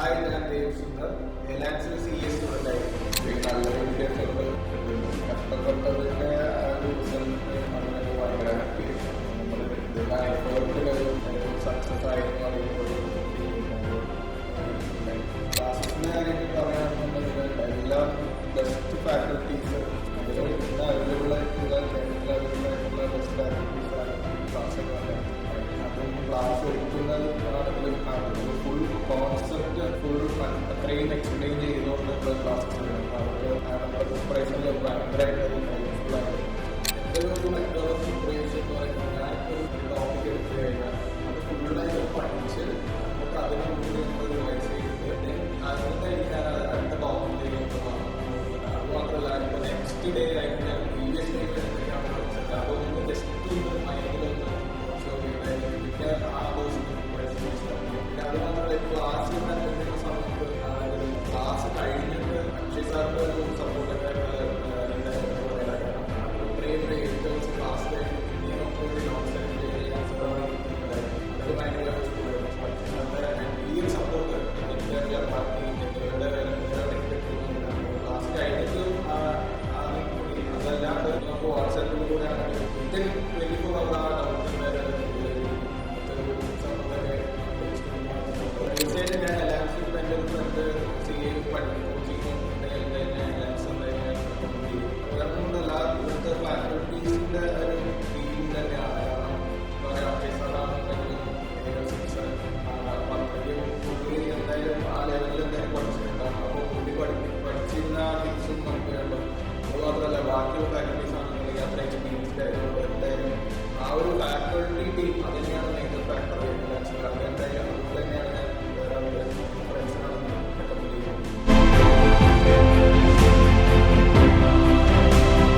Hi, ഞാൻ Dev Sundar. എലാൻസിൽ CA student ആയിരുന്നു. നല്ല വിദ്യാഭ്യാസമുണ്ട്. കഷ്ടപ്പെട്ടതിൻ്റെ ആ ഒരു റിസൾട്ട് അങ്ങനെ ഭയങ്കര ഹാപ്പി. നമ്മൾ എഫേർട്ടിലൊരു സക്സസ് ആയെന്ന് പറയുമ്പോൾ ക്ലാസ്സിൻ്റെ കാര്യത്തിൽ പറയുകയാണെന്നുണ്ടെങ്കിൽ എല്ലാ ബെസ്റ്റ് ഫാക്കൽറ്റീസ് അതിൽ ഇന്ന് അവൈലബിൾ ആയിട്ടുള്ള കേരളത്തിൽ അവൈലബിൾ ആയിട്ടുള്ള ബെസ്റ്റ് ഫാക്കൽറ്റീസാണ് ക്ലാസ്സൊക്കെ പറയുന്നത്. അതും ക്ലാസ് എടുക്കുന്നത് ആണെങ്കിലും ഫുൾ കോൺസെപ്റ്റ് ഫുൾ അത്രയും എക്സ്പീരിയൻസ്